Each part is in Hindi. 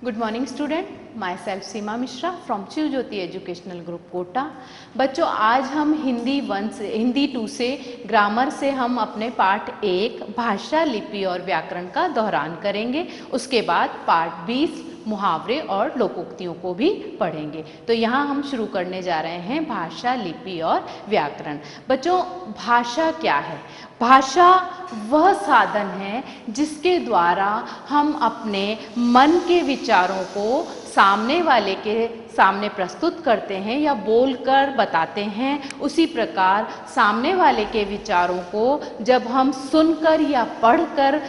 Good morning student, myself Seema Mishra from Shiv Jyoti educational group Kota. बच्चों, आज हम हिंदी 2 से ग्रामर से हम अपने पार्ट 1 भाषा, लिपि और व्याकरण का दोहरान करेंगे। उसके बाद पार्ट 20 मुहावरे और लोकोक्तियों को भी पढ़ेंगे। तो यहाँ हम शुरू करने जा रहे हैं भाषा, लिपि और व्याकरण। बच्चों, भाषा क्या है? भाषा वह साधन है जिसके द्वारा हम अपने मन के विचारों को सामने वाले के सामने प्रस्तुत करते हैं या बोलकर बताते हैं। उसी प्रकार सामने वाले के विचारों को जब हम सुनकर या पढ़कर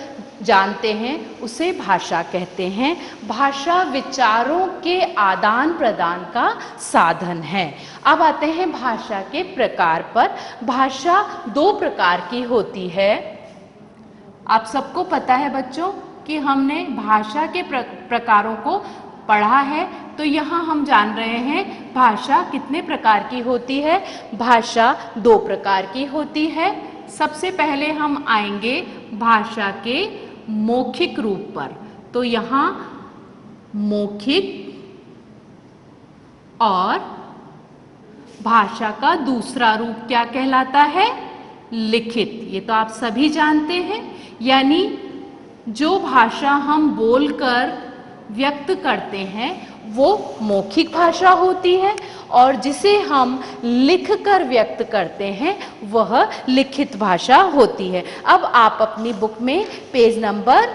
जानते हैं, उसे भाषा कहते हैं। भाषा विचारों के आदान प्रदान का साधन है। अब आते हैं भाषा के प्रकार पर। भाषा 2 प्रकार की होती है। आप सबको पता है बच्चों कि हमने भाषा के प्रकारों को पढ़ा है। तो यहाँ हम जान रहे हैं भाषा कितने प्रकार की होती है। भाषा 2 प्रकार की होती है। सबसे पहले हम आएंगे भाषा के मौखिक रूप पर। तो यहाँ मौखिक और भाषा का दूसरा रूप क्या कहलाता है? लिखित। ये तो आप सभी जानते हैं। यानी जो भाषा हम बोलकर व्यक्त करते हैं वो मौखिक भाषा होती है, और जिसे हम लिखकर व्यक्त करते हैं वह लिखित भाषा होती है। अब आप अपनी बुक में पेज नंबर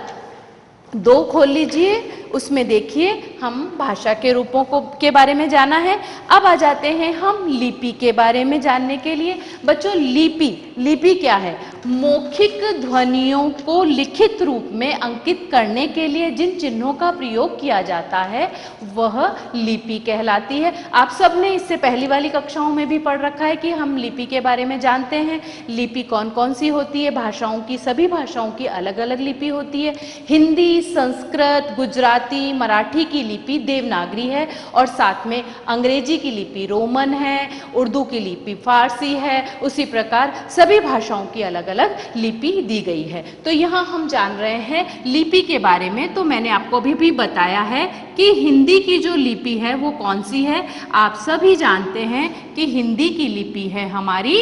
2 खोल लीजिए। उसमें देखिए हम भाषा के रूपों के बारे में जाना है। अब आ जाते हैं हम लिपि के बारे में जानने के लिए। बच्चों, लिपि क्या है? मौखिक ध्वनियों को लिखित रूप में अंकित करने के लिए जिन चिन्हों का प्रयोग किया जाता है वह लिपि कहलाती है। आप सब ने इससे पहली वाली कक्षाओं में भी पढ़ रखा है कि हम लिपि के बारे में जानते हैं। लिपि कौन कौन सी होती है? भाषाओं की, सभी भाषाओं की अलग अलग लिपि होती है। हिंदी, संस्कृत, गुजराती, मराठी की लिपि देवनागरी है, और साथ में अंग्रेजी की लिपि रोमन है, उर्दू की लिपि फारसी है। उसी प्रकार सभी भाषाओं की अलग अलग लिपि दी गई है। तो यहाँ हम जान रहे हैं लिपि के बारे में। तो मैंने आपको अभी भी बताया है कि हिंदी की जो लिपि है वो कौन सी है। आप सभी जानते हैं कि हिंदी की लिपि है हमारी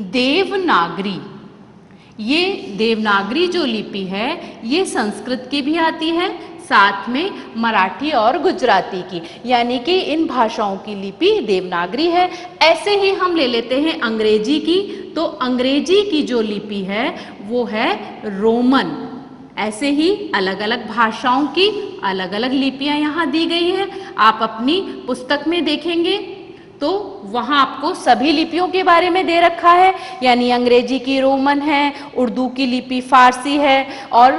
देवनागरी। ये देवनागरी जो लिपि है ये संस्कृत की भी आती है, साथ में मराठी और गुजराती की, यानी कि इन भाषाओं की लिपि देवनागरी है। ऐसे ही हम ले लेते हैं अंग्रेजी की। तो अंग्रेजी की जो लिपि है वो है रोमन। ऐसे ही अलग अलग भाषाओं की अलग अलग लिपियां यहाँ दी गई हैं। आप अपनी पुस्तक में देखेंगे तो वहाँ आपको सभी लिपियों के बारे में दे रखा है। यानी अंग्रेजी की रोमन है, उर्दू की लिपि फारसी है, और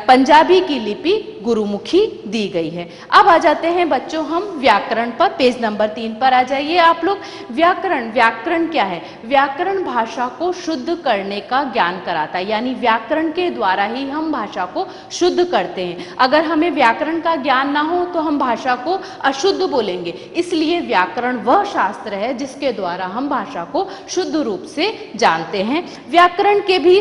पंजाबी की लिपि गुरुमुखी दी गई है। अब आ जाते हैं बच्चों हम व्याकरण पर। पेज नंबर 3 पर आ जाइए आप लोग। व्याकरण क्या है? व्याकरण भाषा को शुद्ध करने का ज्ञान कराता है। यानी व्याकरण के द्वारा ही हम भाषा को शुद्ध करते हैं। अगर हमें व्याकरण का ज्ञान ना हो तो हम भाषा को अशुद्ध बोलेंगे। इसलिए व्याकरण वह शास्त्र है जिसके द्वारा हम भाषा को शुद्ध रूप से जानते हैं। व्याकरण के भी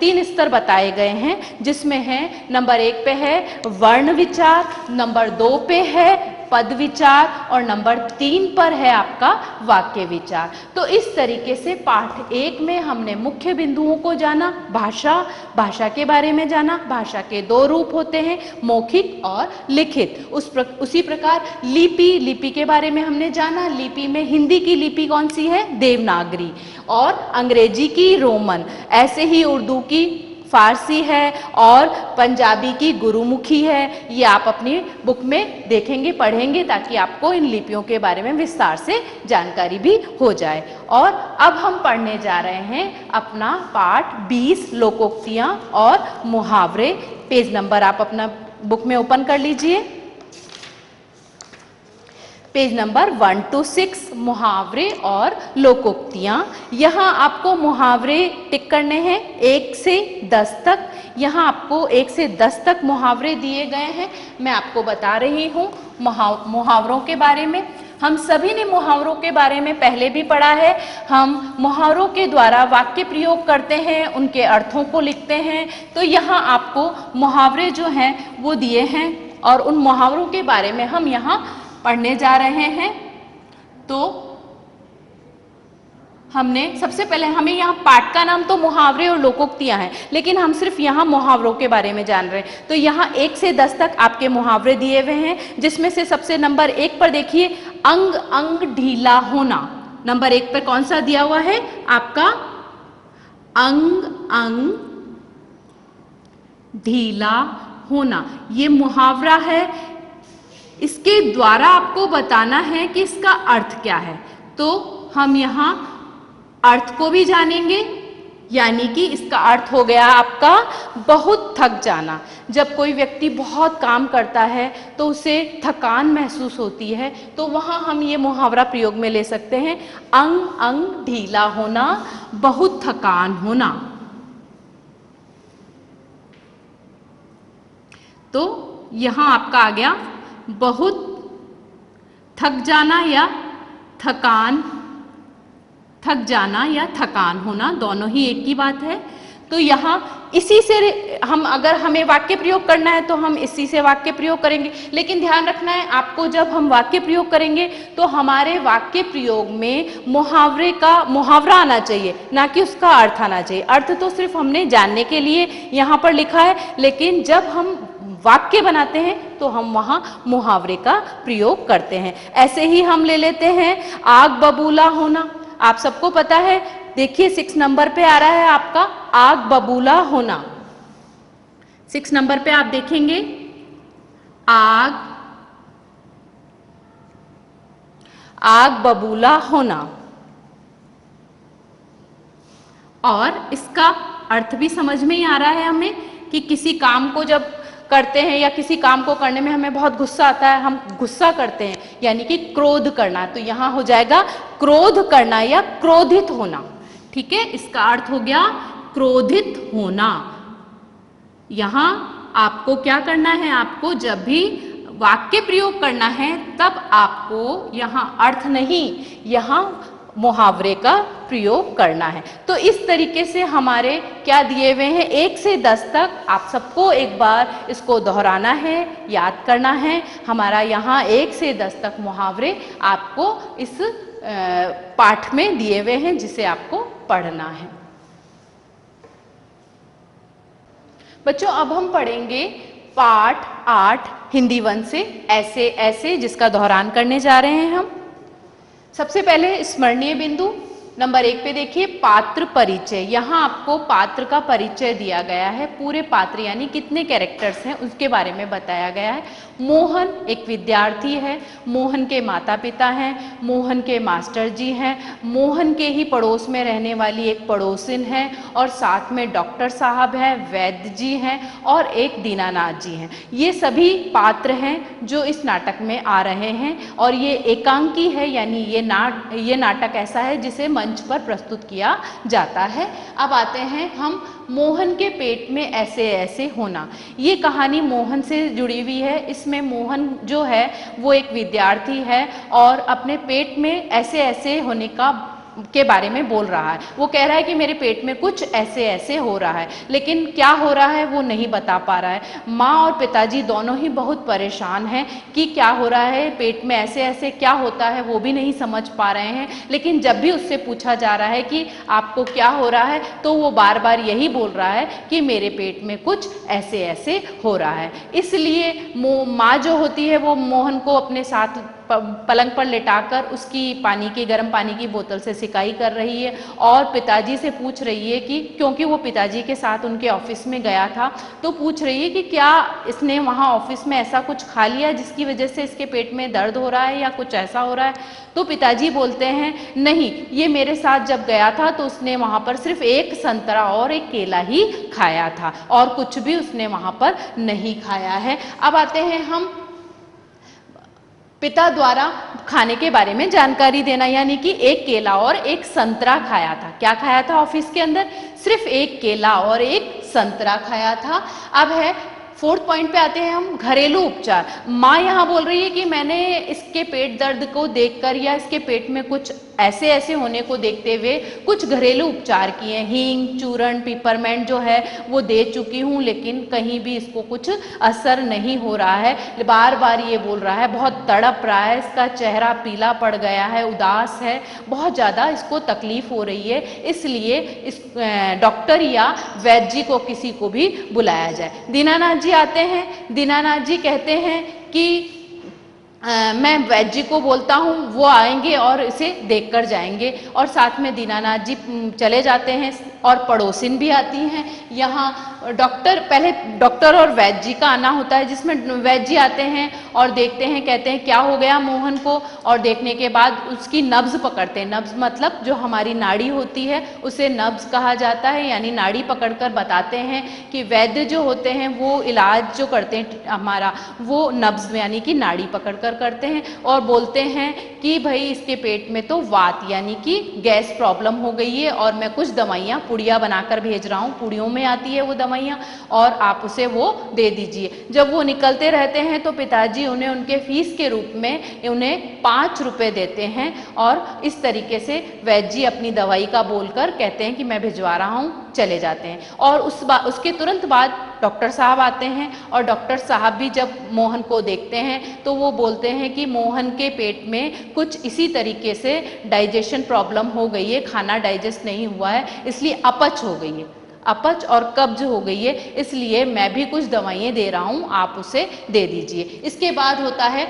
3 स्तर बताए गए हैं, जिसमें है नंबर 1 पे है वर्ण विचार, नंबर 2 पे है पद विचार, और नंबर 3 पर है आपका वाक्य विचार। तो इस तरीके से पाठ 1 में हमने मुख्य बिंदुओं को जाना, भाषा के बारे में जाना। भाषा के 2 रूप होते हैं, मौखिक और लिखित। उसी प्रकार लिपि के बारे में हमने जाना। लिपि में हिंदी की लिपि कौन सी है? देवनागरी, और अंग्रेजी की रोमन। ऐसे ही उर्दू की फारसी है, और पंजाबी की गुरुमुखी है। ये आप अपनी बुक में देखेंगे, पढ़ेंगे, ताकि आपको इन लिपियों के बारे में विस्तार से जानकारी भी हो जाए। और अब हम पढ़ने जा रहे हैं अपना पाठ 20 लोकोक्तियां और मुहावरे। पेज नंबर आप अपना बुक में ओपन कर लीजिए। पेज नंबर 1 to 6 मुहावरे और लोकोक्तियां। यहाँ आपको मुहावरे टिक करने हैं 1 से 10 तक। यहाँ आपको 1 से 10 तक मुहावरे दिए गए हैं। मैं आपको बता रही हूँ मुहावरों के बारे में। हम सभी ने मुहावरों के बारे में पहले भी पढ़ा है। हम मुहावरों के द्वारा वाक्य प्रयोग करते हैं, उनके अर्थों को लिखते हैं। तो यहाँ आपको मुहावरे जो हैं वो दिए हैं और उन मुहावरों के बारे में हम यहाँ पढ़ने जा रहे हैं। तो हमने सबसे पहले, हमें यहाँ पाठ का नाम तो मुहावरे और लोकोक्तियां हैं, लेकिन हम सिर्फ यहाँ मुहावरों के बारे में जान रहे हैं। तो यहाँ 1 से 10 तक आपके मुहावरे दिए हुए हैं, जिसमें से सबसे नंबर 1 पर देखिए, अंग अंग ढीला होना। नंबर 1 पर कौन सा दिया हुआ है आपका? अंग अंग ढीला होना। ये मुहावरा है, इसके द्वारा आपको बताना है कि इसका अर्थ क्या है। तो हम यहाँ अर्थ को भी जानेंगे, यानी कि इसका अर्थ हो गया आपका बहुत थक जाना। जब कोई व्यक्ति बहुत काम करता है तो उसे थकान महसूस होती है, तो वहाँ हम ये मुहावरा प्रयोग में ले सकते हैं, अंग अंग ढीला होना, बहुत थकान होना। तो यहाँ आपका आ गया बहुत थक जाना या थक जाना या थकान होना, दोनों ही एक ही बात है। तो यहाँ इसी से हम, अगर हमें वाक्य प्रयोग करना है तो हम इसी से वाक्य प्रयोग करेंगे। लेकिन ध्यान रखना है आपको, जब हम वाक्य प्रयोग करेंगे तो हमारे वाक्य प्रयोग में मुहावरा आना चाहिए, ना कि उसका अर्थ आना चाहिए। अर्थ तो सिर्फ हमने जानने के लिए यहाँ पर लिखा है, लेकिन जब हम वाक्य बनाते हैं तो हम वहाँ मुहावरे का प्रयोग करते हैं। ऐसे ही हम ले लेते हैं आग बबूला होना। आप सबको पता है, देखिए 6 नंबर पे आ रहा है आपका आग बबूला होना। 6 नंबर पे आप देखेंगे आग बबूला होना, और इसका अर्थ भी समझ में ही आ रहा है हमें कि किसी काम को जब करते हैं या किसी काम को करने में हमें बहुत गुस्सा आता है, हम गुस्सा करते हैं, यानी कि क्रोध करना। तो यहाँ हो जाएगा क्रोध करना या क्रोधित होना। ठीक है, इसका अर्थ हो गया क्रोधित होना। यहाँ आपको क्या करना है, आपको जब भी वाक्य प्रयोग करना है तब आपको यहाँ अर्थ नहीं, यहाँ मुहावरे का प्रयोग करना है। तो इस तरीके से हमारे क्या दिए हुए हैं, 1 से 10 तक। आप सबको एक बार इसको दोहराना है, याद करना है। हमारा यहाँ 1 से 10 तक मुहावरे आपको इस पाठ में दिए हुए हैं, जिसे आपको पढ़ना है। बच्चों, अब हम पढ़ेंगे पाठ 8 हिंदी 1 से ऐसे ऐसे, जिसका दोहरान करने जा रहे हैं हम। सबसे पहले स्मरणीय बिंदु नंबर 1 पे देखिए, पात्र परिचय। यहाँ आपको पात्र का परिचय दिया गया है, पूरे पात्र यानी कितने कैरेक्टर्स हैं उसके बारे में बताया गया है। मोहन एक विद्यार्थी है, मोहन के माता पिता हैं, मोहन के मास्टर जी हैं, मोहन के ही पड़ोस में रहने वाली एक पड़ोसिन है, और साथ में डॉक्टर साहब हैं, वैद्य जी हैं, और एक दीनानाथ जी हैं। ये सभी पात्र हैं जो इस नाटक में आ रहे हैं, और ये एकांकी है, यानी ये नाटक ऐसा है जिसे मंच पर प्रस्तुत किया जाता है। अब आते हैं हम मोहन के पेट में ऐसे ऐसे होना। ये कहानी मोहन से जुड़ी हुई है। इसमें मोहन जो है वो एक विद्यार्थी है और अपने पेट में ऐसे ऐसे होने के बारे में बोल रहा है। वो कह रहा है कि मेरे पेट में कुछ ऐसे ऐसे हो रहा है, लेकिन क्या हो रहा है वो नहीं बता पा रहा है। माँ और पिताजी दोनों ही बहुत परेशान हैं कि क्या हो रहा है, पेट में ऐसे ऐसे क्या होता है वो भी नहीं समझ पा रहे हैं। लेकिन जब भी उससे पूछा जा रहा है कि आपको क्या हो रहा है, तो वो बार बार यही बोल रहा है कि मेरे पेट में कुछ ऐसे ऐसे हो रहा है। इसलिए माँ जो होती है वो मोहन को अपने साथ पलंग पर लेटाकर उसकी गर्म पानी की बोतल से सिकाई कर रही है, और पिताजी से पूछ रही है कि, क्योंकि वो पिताजी के साथ उनके ऑफिस में गया था, तो पूछ रही है कि क्या इसने वहाँ ऑफिस में ऐसा कुछ खा लिया जिसकी वजह से इसके पेट में दर्द हो रहा है या कुछ ऐसा हो रहा है। तो पिताजी बोलते हैं नहीं, ये मेरे साथ जब गया था तो उसने वहाँ पर सिर्फ एक संतरा और एक केला ही खाया था, और कुछ भी उसने वहाँ पर नहीं खाया है। अब आते हैं हम पिता द्वारा खाने के बारे में जानकारी देना, यानी कि एक केला और एक संतरा खाया था। क्या खाया था ऑफिस के अंदर? सिर्फ एक केला और एक संतरा खाया था। अब है 4th पॉइंट पे आते हैं हम, घरेलू उपचार। माँ यहाँ बोल रही है कि मैंने इसके पेट दर्द को देखकर या इसके पेट में कुछ ऐसे ऐसे होने को देखते हुए कुछ घरेलू उपचार किए, हींग, चूर्ण, पिपरमेंट जो है वो दे चुकी हूँ, लेकिन कहीं भी इसको कुछ असर नहीं हो रहा है। बार बार ये बोल रहा है, बहुत तड़प रहा है, इसका चेहरा पीला पड़ गया है, उदास है, बहुत ज़्यादा इसको तकलीफ हो रही है, इसलिए इस डॉक्टर या वैद्य जी को किसी को भी बुलाया जाए। दीनानाथ जी आते हैं। दीनानाथ जी कहते हैं कि मैं वैद्य जी को बोलता हूँ, वो आएंगे और इसे देखकर जाएंगे, और साथ में दीनानाथ जी चले जाते हैं और पड़ोसिन भी आती हैं। यहाँ पहले डॉक्टर और वैद्य जी का आना होता है, जिसमें वैद्य जी आते हैं और देखते हैं, कहते हैं क्या हो गया मोहन को, और देखने के बाद उसकी नब्ज पकड़ते हैं। नब्ज मतलब जो हमारी नाड़ी होती है उसे नब्ज कहा जाता है, यानी नाड़ी पकड़कर बताते हैं कि वैद्य जो होते हैं वो इलाज जो करते हैं हमारा, वो नब्ज यानी कि नाड़ी पकड़कर करते हैं, और बोलते हैं कि भाई इसके पेट में तो वात यानी कि गैस प्रॉब्लम हो गई है, और मैं कुछ दवाइयाँ पुड़िया बनाकर भेज रहा हूँ, पुड़ियों में आती है वो दवाइयाँ, और आप उसे वो दे दीजिए। जब वो निकलते रहते हैं तो पिताजी उन्हें उनके फीस के रूप में उन्हें 5 रुपये देते हैं, और इस तरीके से वैद्य जी अपनी दवाई का बोलकर कहते हैं कि मैं भिजवा रहा हूँ, चले जाते हैं। और उसके तुरंत बाद डॉक्टर साहब आते हैं, और डॉक्टर साहब भी जब मोहन को देखते हैं तो वो बोलते हैं कि मोहन के पेट में कुछ इसी तरीके से डाइजेशन प्रॉब्लम हो गई है, खाना डाइजेस्ट नहीं हुआ है, इसलिए अपच हो गई है, अपच और कब्ज हो गई है, इसलिए मैं भी कुछ दवाइयाँ दे रहा हूँ, आप उसे दे दीजिए। इसके बाद होता है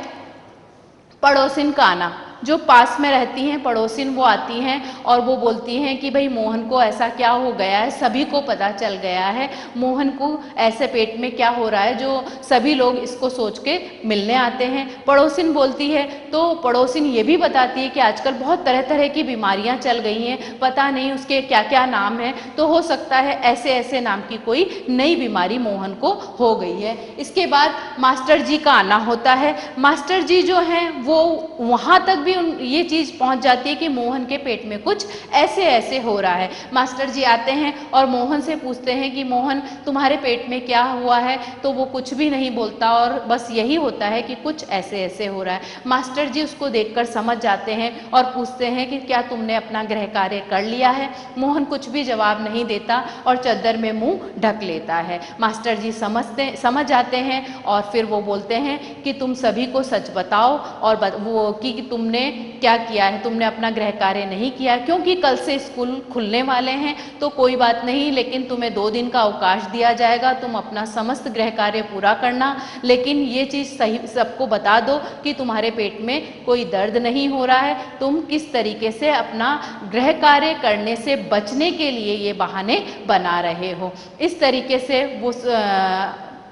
पड़ोसिन का आना। जो पास में रहती हैं पड़ोसिन वो आती हैं और वो बोलती हैं कि भाई मोहन को ऐसा क्या हो गया है, सभी को पता चल गया है मोहन को ऐसे पेट में क्या हो रहा है, जो सभी लोग इसको सोच के मिलने आते हैं। पड़ोसिन बोलती है तो पड़ोसिन ये भी बताती है कि आजकल बहुत तरह तरह की बीमारियां चल गई हैं, पता नहीं उसके क्या क्या नाम है, तो हो सकता है ऐसे ऐसे नाम की कोई नई बीमारी मोहन को हो गई है। इसके बाद मास्टर जी का आना होता है। मास्टर जी जो हैं वो वहाँ तक भी ये चीज़ पहुँच जाती है कि मोहन के पेट में कुछ ऐसे ऐसे हो रहा है। मास्टर जी आते हैं और मोहन से पूछते हैं कि मोहन तुम्हारे पेट में क्या हुआ है, तो वो कुछ भी नहीं बोलता और बस यही होता है कि कुछ ऐसे ऐसे हो रहा है। मास्टर जी उसको देखकर समझ जाते हैं और पूछते हैं कि क्या तुमने अपना गृह कार्य कर लिया है। मोहन कुछ भी जवाब नहीं देता और चद्दर में मुंह ढक लेता है। मास्टर जी समझ जाते हैं और फिर वो बोलते हैं कि तुम सभी को सच बताओ और वो कि तुमने क्या किया है, तुमने अपना गृह कार्य नहीं किया, क्योंकि कल से स्कूल खुलने वाले हैं तो कोई बात नहीं, लेकिन तुम्हें 2 दिन का अवकाश दिया जाएगा, तुम अपना समस्त गृह कार्य पूरा करना, लेकिन ये चीज़ सही सबको बता दो कि तुम्हारे पेट में कोई दर्द नहीं हो रहा है, तुम किस तरीके से अपना गृह कार्य करने से बचने के लिए ये बहाने बना रहे हो। इस तरीके से वो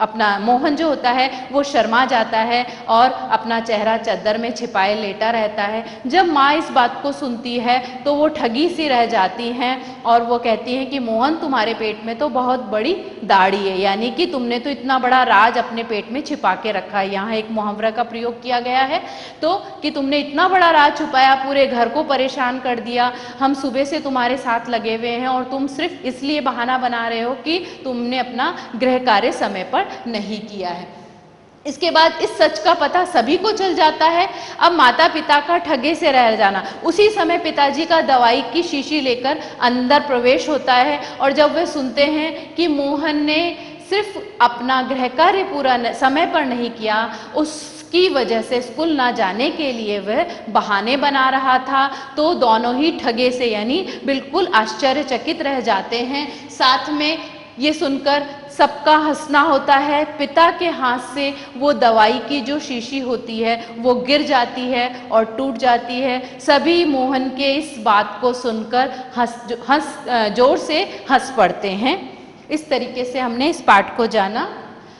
अपना मोहन जो होता है वो शर्मा जाता है और अपना चेहरा चद्दर में छिपाए लेटा रहता है। जब माँ इस बात को सुनती है तो वो ठगी सी रह जाती हैं और वो कहती हैं कि मोहन तुम्हारे पेट में तो बहुत बड़ी दाढ़ी है, यानी कि तुमने तो इतना बड़ा राज अपने पेट में छिपा के रखा है। यहाँ एक मुहावरा का प्रयोग किया गया है तो कि तुमने इतना बड़ा राज छुपाया, पूरे घर को परेशान कर दिया, हम सुबह से तुम्हारे साथ लगे हुए हैं और तुम सिर्फ इसलिए बहाना बना रहे हो कि तुमने अपना गृह कार्य समय पर नहीं किया है। इसके बाद इस सच का पता सभी को चल जाता है। अब माता पिता का ठगे से रह जाना। उसी समय पिताजी का दवाई की शीशी लेकर अंदर प्रवेश होता है और जब वे सुनते हैं कि मोहन ने सिर्फ अपना गृह कार्य पूरा समय पर नहीं किया, उसकी वजह से स्कूल ना जाने के लिए वह बहाने बना रहा था, तो दोनों ही ठगे से यानी बिल्कुल आश्चर्यचकित रह जाते हैं। साथ में ये सुनकर सबका हंसना होता है। पिता के हाथ से वो दवाई की जो शीशी होती है वो गिर जाती है और टूट जाती है। सभी मोहन के इस बात को सुनकर जोर से हंस पड़ते हैं। इस तरीके से हमने इस पाठ को जाना।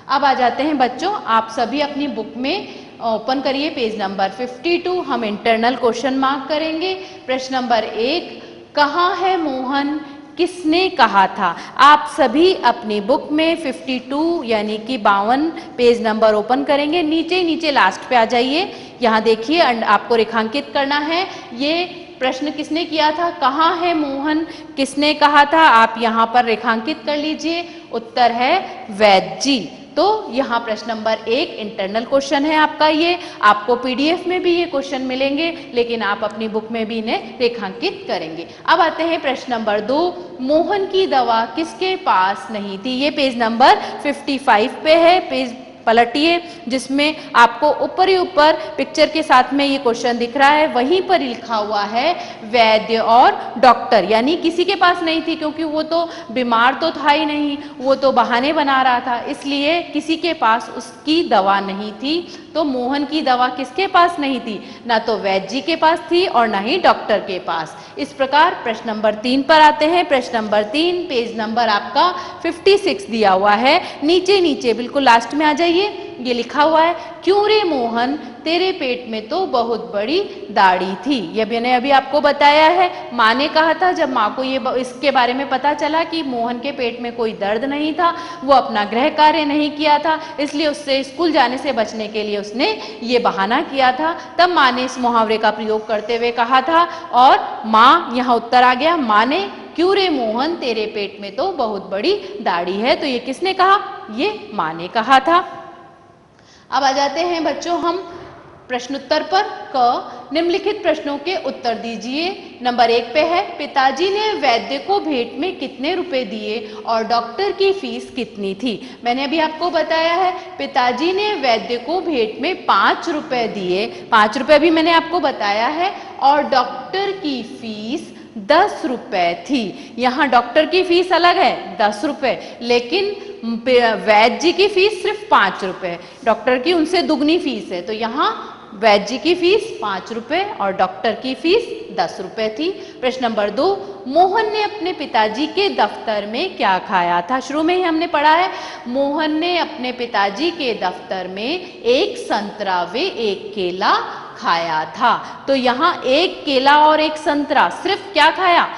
अब आ जाते हैं बच्चों, आप सभी अपनी बुक में ओपन करिए पेज नंबर 52। हम इंटरनल क्वेश्चन मार्क करेंगे। प्रश्न नंबर 1, कहाँ है मोहन, किसने कहा था। आप सभी अपनी बुक में 52 यानी कि 52 पेज नंबर ओपन करेंगे। नीचे नीचे लास्ट पे आ जाइए। यहाँ देखिए आपको रेखांकित करना है। ये प्रश्न किसने किया था, कहाँ है मोहन, किसने कहा था, आप यहाँ पर रेखांकित कर लीजिए। उत्तर है वैद्य जी। तो यहाँ प्रश्न नंबर 1 इंटरनल क्वेश्चन है आपका, ये आपको पीडीएफ में भी ये क्वेश्चन मिलेंगे, लेकिन आप अपनी बुक में भी इन्हें रेखांकित करेंगे। अब आते हैं प्रश्न नंबर 2, मोहन की दवा किसके पास नहीं थी। ये पेज नंबर 55 पे है, पेज पलटिए, जिसमें आपको ऊपर ही ऊपर पिक्चर के साथ में ये क्वेश्चन दिख रहा है, वहीं पर लिखा हुआ है वैद्य और डॉक्टर, यानी किसी के पास नहीं थी, क्योंकि वो तो बीमार तो था ही नहीं, वो तो बहाने बना रहा था, इसलिए किसी के पास उसकी दवा नहीं थी। तो मोहन की दवा किसके पास नहीं थी, ना तो वैद्य जी के पास थी और ना ही डॉक्टर के पास। इस प्रकार प्रश्न नंबर 3 पर आते हैं। प्रश्न नंबर 3 पेज नंबर आपका 56 दिया हुआ है, नीचे नीचे बिल्कुल लास्ट में आ जाइए, ये लिखा हुआ है, क्यों रे मोहन तेरे पेट में तो बहुत बड़ी दाढ़ी थी। ये मैंने अभी आपको बताया है, माँ ने कहा था, जब माँ को ये इसके बारे में पता चला कि मोहन के पेट में कोई दर्द नहीं था, वो अपना गृह कार्य नहीं किया था, इसलिए उससे स्कूल जाने से बचने के लिए उसने ये बहाना किया था। तब माँ ने इस मुहावरे का प्रयोग करते हुए कहा था, और माँ यहाँ उत्तर आ गया, माँ ने क्यों रे मोहन तेरे पेट में तो बहुत बड़ी दाढ़ी है। तो ये किसने कहा, ये माँ ने कहा था। अब आ जाते हैं बच्चों हम प्रश्नोत्तर पर। क, निम्नलिखित प्रश्नों के उत्तर दीजिए। नंबर 1 पे है, पिताजी ने वैद्य को भेंट में कितने रुपए दिए और डॉक्टर की फीस कितनी थी। मैंने अभी आपको बताया है, पिताजी ने वैद्य को भेंट में 5 रुपए दिए, 5 रुपए भी मैंने आपको बताया है, और डॉक्टर की फीस 10 रुपए थी। यहाँ डॉक्टर की फीस अलग है 10 रुपए, लेकिन वैद्य जी की फीस सिर्फ 5 रुपए, डॉक्टर की उनसे दुगनी फीस है। तो यहाँ वैद्य जी की फीस 5 रुपए और डॉक्टर की फीस 10 रुपए थी। प्रश्न नंबर 2, मोहन ने अपने पिताजी के दफ्तर में क्या खाया था। शुरू में ही हमने पढ़ा है, मोहन ने अपने पिताजी के दफ्तर में एक संतरा व एक केला खाया था। तो यहाँ एक केला और एक संतरा, सिर्फ क्या खाया,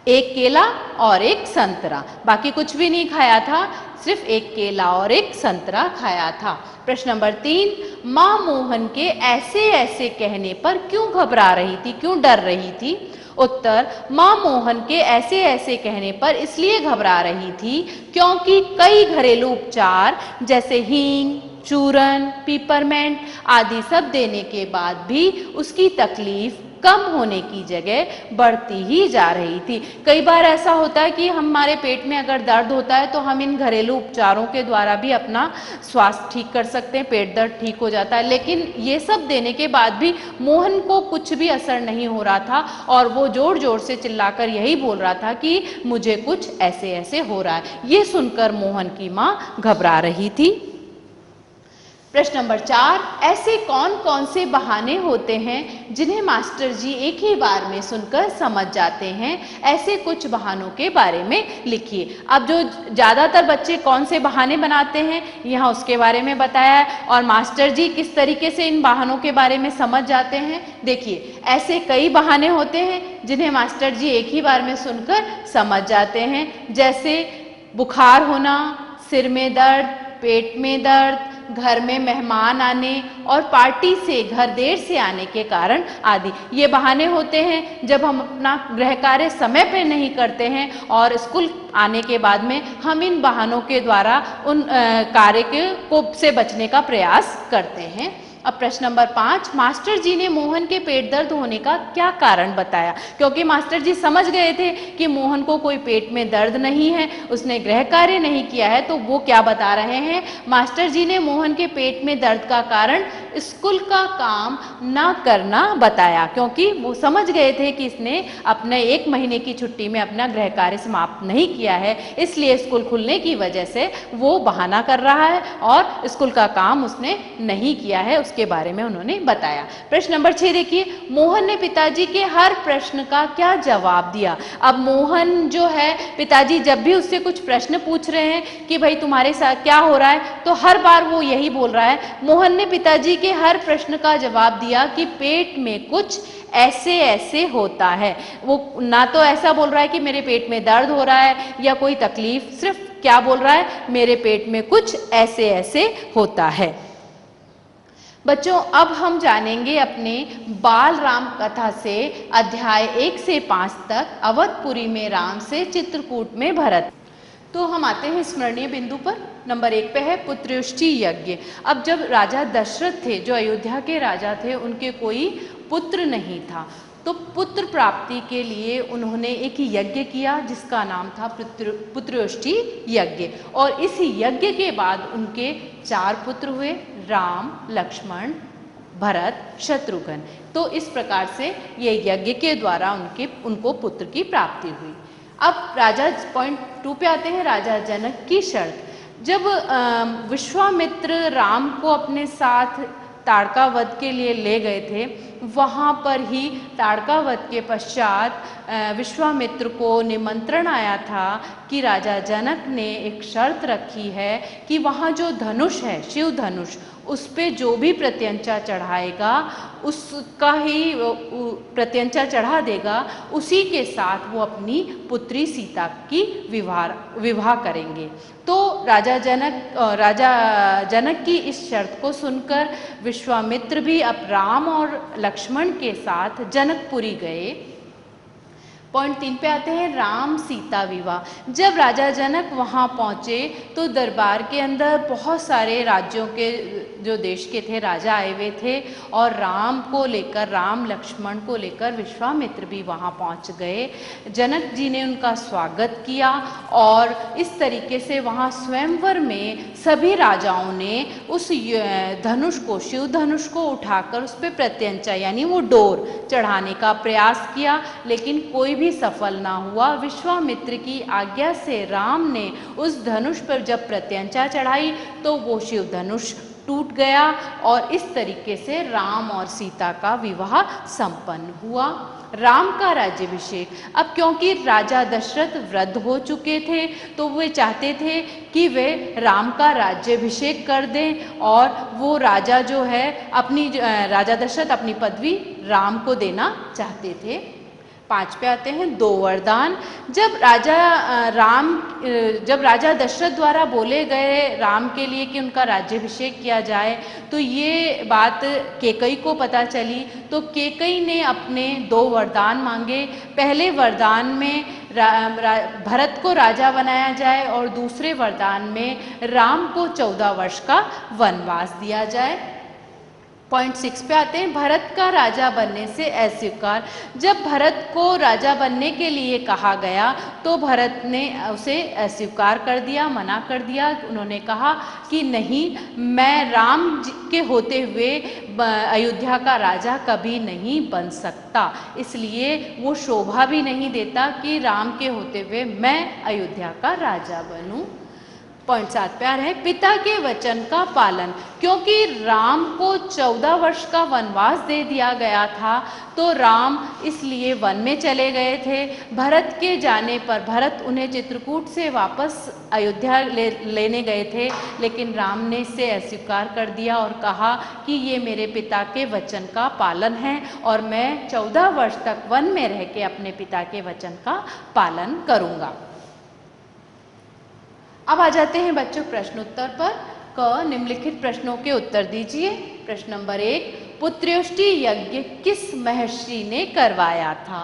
एक केला और एक संतरा, बाकी कुछ भी नहीं खाया था, सिर्फ एक केला और एक संतरा खाया था। प्रश्न नंबर 3, माँ मोहन के ऐसे ऐसे कहने पर क्यों घबरा रही थी, क्यों डर रही थी। उत्तर, माँ मोहन के ऐसे ऐसे कहने पर इसलिए घबरा रही थी क्योंकि कई घरेलू उपचार जैसे हींग, चूरन, पिपरमेंट आदि सब देने के बाद भी उसकी तकलीफ कम होने की जगह बढ़ती ही जा रही थी। कई बार ऐसा होता है कि हमारे पेट में अगर दर्द होता है तो हम इन घरेलू उपचारों के द्वारा भी अपना स्वास्थ्य ठीक कर सकते हैं, पेट दर्द ठीक हो जाता है, लेकिन ये सब देने के बाद भी मोहन को कुछ भी असर नहीं हो रहा था और वो जोर जोर से चिल्लाकर यही बोल रहा था कि मुझे कुछ ऐसे ऐसे हो रहा है। ये सुनकर मोहन की माँ घबरा रही थी। प्रश्न नंबर 4, ऐसे कौन कौन से बहाने होते हैं जिन्हें मास्टर जी एक ही बार में सुनकर समझ जाते हैं, ऐसे कुछ बहानों के बारे में लिखिए। अब जो ज़्यादातर बच्चे कौन से बहाने बनाते हैं यहाँ उसके बारे में बताया है, और मास्टर जी किस तरीके से इन बहानों के बारे में समझ जाते हैं। देखिए, ऐसे कई बहाने होते हैं जिन्हें मास्टर जी एक ही बार में सुनकर समझ जाते हैं, जैसे बुखार होना, सिर में दर्द, पेट में दर्द, घर में मेहमान आने और पार्टी से घर देर से आने के कारण आदि। ये बहाने होते हैं जब हम अपना गृह कार्य समय पर नहीं करते हैं और स्कूल आने के बाद में हम इन बहानों के द्वारा उन कार्य से बचने का प्रयास करते हैं। अब प्रश्न नंबर 5, मास्टर जी ने मोहन के पेट दर्द होने का क्या कारण बताया। क्योंकि मास्टर जी समझ गए थे कि मोहन को कोई पेट में दर्द नहीं है, उसने गृह कार्य नहीं किया है, तो वो क्या बता रहे हैं, मास्टर जी ने मोहन के पेट में दर्द का कारण स्कूल का काम ना करना बताया, क्योंकि वो समझ गए थे कि इसने अपने 1 महीने की छुट्टी में अपना गृह कार्य समाप्त नहीं किया है, इसलिए स्कूल खुलने की वजह से वो बहाना कर रहा है और स्कूल का काम उसने नहीं किया है, उसके बारे में उन्होंने बताया। प्रश्न नंबर 6 देखिए, मोहन ने पिताजी के हर प्रश्न का क्या जवाब दिया। अब मोहन जो है, पिताजी जब भी उससे कुछ प्रश्न पूछ रहे हैं कि भाई तुम्हारे साथ क्या हो रहा है, तो हर बार वो यही बोल रहा है। मोहन ने पिताजी के हर प्रश्न का जवाब दिया कि पेट में कुछ ऐसे ऐसे होता है। वो ना तो ऐसा बोल रहा है कि मेरे पेट में दर्द हो रहा है या कोई तकलीफ, सिर्फ क्या बोल रहा है, मेरे पेट में कुछ ऐसे ऐसे होता है। बच्चों, अब हम जानेंगे अपने बाल राम कथा से अध्याय 1 से 5 तक, अवधपुरी में राम से चित्रकूट में भरत। तो हम आते हैं स्मरणीय बिंदु पर। नंबर 1 पे है पुत्रेष्टि यज्ञ। अब जब राजा दशरथ थे, जो अयोध्या के राजा थे, उनके कोई पुत्र नहीं था, तो पुत्र प्राप्ति के लिए उन्होंने एक यज्ञ किया जिसका नाम था पुत्रेष्टि यज्ञ। और इस यज्ञ के बाद उनके 4 पुत्र हुए, राम, लक्ष्मण, भरत, शत्रुघ्न। तो इस प्रकार से ये यज्ञ के द्वारा उनको पुत्र की प्राप्ति हुई। अब राजा पॉइंट 2 पे आते हैं, राजा जनक की शर्त। जब विश्वामित्र राम को अपने साथ ताड़का वध के लिए ले गए थे, वहाँ पर ही ताड़का वध के पश्चात विश्वामित्र को निमंत्रण आया था कि राजा जनक ने एक शर्त रखी है कि वहाँ जो धनुष है, शिव धनुष, उस पे जो भी प्रत्यंचा चढ़ाएगा उसका ही प्रत्यंचा चढ़ा देगा, उसी के साथ वो अपनी पुत्री सीता की विवाह करेंगे। तो राजा जनक की इस शर्त को सुनकर विश्वामित्र भी अब राम और लक्ष्मण के साथ जनकपुरी गए। पॉइंट 3 पे आते हैं, राम सीता विवाह। जब राजा जनक वहाँ पहुँचे तो दरबार के अंदर बहुत सारे राज्यों के, जो देश के थे, राजा आए हुए थे और राम लक्ष्मण को लेकर विश्वामित्र भी वहाँ पहुँच गए। जनक जी ने उनका स्वागत किया और इस तरीके से वहाँ स्वयंवर में सभी राजाओं ने उस धनुष को, शिव धनुष को उठाकर उस पर प्रत्यंचा यानी वो डोर चढ़ाने का प्रयास किया, लेकिन कोई भी सफल ना हुआ। विश्वामित्र की आज्ञा से राम ने उस धनुष पर जब प्रत्यंचा चढ़ाई तो वो शिव धनुष टूट गया और इस तरीके से राम और सीता का विवाह संपन्न हुआ। राम का राज्याभिषेक। अब क्योंकि राजा दशरथ वृद्ध हो चुके थे तो वे चाहते थे कि वे राम का राज्याभिषेक कर दें और वो राजा जो है राजा दशरथ अपनी पदवी राम को देना चाहते थे। 5 पे आते हैं, 2 वरदान। जब राजा दशरथ द्वारा बोले गए राम के लिए कि उनका राज्याभिषेक किया जाए तो ये बात कैकेयी को पता चली, तो कैकेयी ने अपने 2 वरदान मांगे। पहले वरदान में भरत को राजा बनाया जाए और दूसरे वरदान में राम को 14 वर्ष का वनवास दिया जाए। पॉइंट 6 पे आते हैं, भरत का राजा बनने से अस्वीकार। जब भरत को राजा बनने के लिए कहा गया तो भरत ने उसे अस्वीकार कर दिया, मना कर दिया। उन्होंने कहा कि नहीं, मैं राम के होते हुए अयोध्या का राजा कभी नहीं बन सकता, इसलिए वो शोभा भी नहीं देता कि राम के होते हुए मैं अयोध्या का राजा बनूं। पॉइंट 7 पे आ रहा है, पिता के वचन का पालन। क्योंकि राम को 14 वर्ष का वनवास दे दिया गया था तो राम इसलिए वन में चले गए थे। भरत के जाने पर भरत उन्हें चित्रकूट से वापस अयोध्या लेने गए थे, लेकिन राम ने इसे अस्वीकार कर दिया और कहा कि ये मेरे पिता के वचन का पालन है और मैं 14 वर्ष तक वन में रह के अपने पिता के वचन का पालन करूँगा। अब आ जाते हैं बच्चों प्रश्नोत्तर पर। निम्नलिखित प्रश्नों के उत्तर दीजिए। प्रश्न नंबर 1, पुत्रेष्टि यज्ञ किस महर्षि ने करवाया था?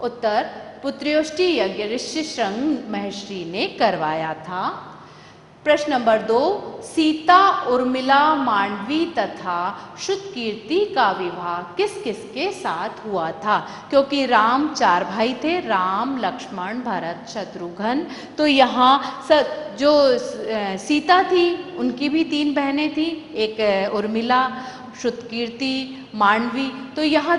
उत्तर, पुत्रेष्टि यज्ञ ऋष्यशृंग महर्षि ने करवाया था। प्रश्न नंबर 2, सीता, उर्मिला, मांडवी तथा श्रुतकीर्ति का विवाह किस किस के साथ हुआ था? क्योंकि राम 4 भाई थे, राम, लक्ष्मण, भरत, शत्रुघ्न, तो यहाँ जो सीता थी उनकी भी 3 बहनें थी, एक उर्मिला, श्रुतकीर्ति, मांडवी, तो यहाँ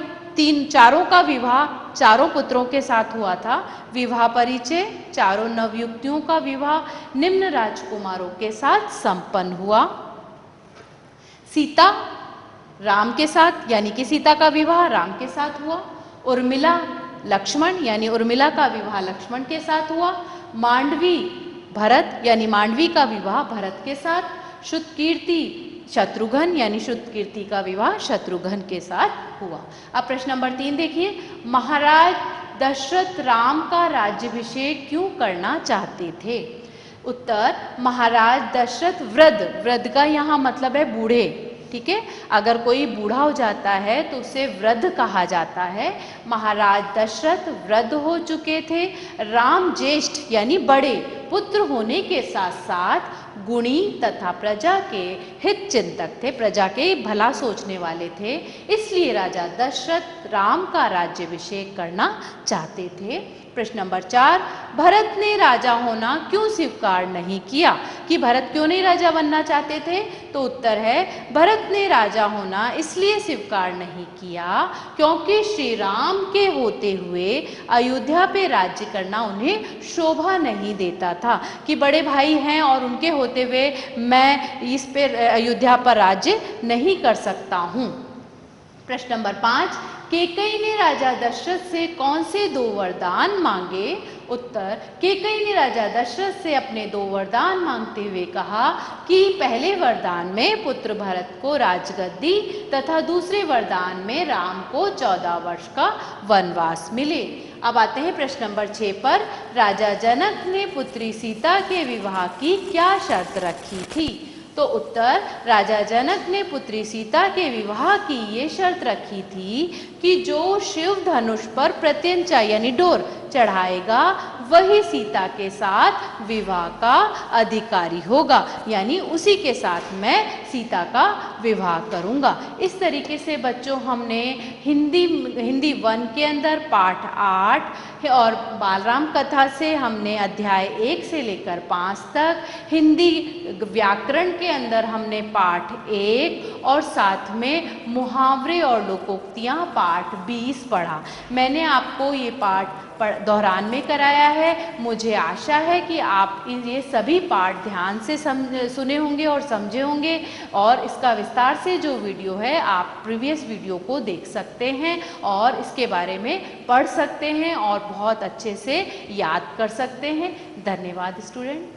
चारों का विवाह चारों पुत्रों के साथ हुआ था। विवाह परिचय, चारों नवयुवतियों का विवाह निम्न राजकुमारों के साथ संपन्न हुआ। सीता राम के साथ यानी कि सीता का विवाह राम के साथ हुआ। उर्मिला लक्ष्मण यानी उर्मिला का विवाह लक्ष्मण के साथ हुआ। मांडवी भरत यानी मांडवी का विवाह भरत के साथ। श्रुतकीर्ति शत्रुघ्न यानी श्रुतकीर्ति का विवाह शत्रुघ्न के साथ हुआ। अब प्रश्न नंबर 3 देखिए, महाराज दशरथ राम का राज्याभिषेक क्यों करना चाहते थे? उत्तर, महाराज दशरथ वृद्ध का यहाँ मतलब है बूढ़े, ठीक है। अगर कोई बूढ़ा हो जाता है तो उसे वृद्ध कहा जाता है। महाराज दशरथ वृद्ध हो चुके थे। राम ज्येष्ठ यानी बड़े पुत्र होने के साथ साथ गुणी तथा प्रजा के हित चिंतक थे, प्रजा के भला सोचने वाले थे। इसलिए राजा दशरथ राम का राज्याभिषेक करना चाहते थे। प्रश्न नंबर 4, भरत ने राजा होना क्यों स्वीकार नहीं किया? कि भरत क्यों नहीं राजा बनना चाहते थे? तो उत्तर है, भरत ने राजा होना इसलिए स्वीकार नहीं किया क्योंकि श्री राम के होते हुए अयोध्या पे राज्य करना उन्हें शोभा नहीं देता था, कि बड़े भाई हैं और उनके होते हुए मैं इस पे अयोध्या पर राज्य नहीं कर सकता हूँ। प्रश्न नंबर 5, केकई ने राजा दशरथ से कौन से 2 वरदान मांगे? उत्तर, केकई ने राजा दशरथ से अपने 2 वरदान मांगते हुए कहा कि पहले वरदान में पुत्र भरत को राजगद्दी तथा दूसरे वरदान में राम को 14 वर्ष का वनवास मिले। अब आते हैं प्रश्न नंबर 6 पर। राजा जनक ने पुत्री सीता के विवाह की क्या शर्त रखी थी? तो उत्तर, राजा जनक ने पुत्री सीता के विवाह की ये शर्त रखी थी कि जो शिव धनुष पर प्रत्यंचा यानी डोर चढ़ाएगा वही सीता के साथ विवाह का अधिकारी होगा, यानी उसी के साथ मैं सीता का विवाह करूंगा। इस तरीके से बच्चों हमने हिंदी 1 के अंदर पाठ 8 और बालराम कथा से हमने अध्याय 1 से लेकर 5 तक, हिंदी व्याकरण के अंदर हमने पाठ 1 और साथ में मुहावरे और लोकोक्तियाँ पाठ 20 पढ़ा। मैंने आपको ये पाठ दोहरान में कराया है। मुझे आशा है कि आप ये सभी पाठ ध्यान से सुने होंगे और समझे होंगे, और इसका विस्तार से जो वीडियो है आप प्रीवियस वीडियो को देख सकते हैं और इसके बारे में पढ़ सकते हैं और बहुत अच्छे से याद कर सकते हैं। धन्यवाद स्टूडेंट।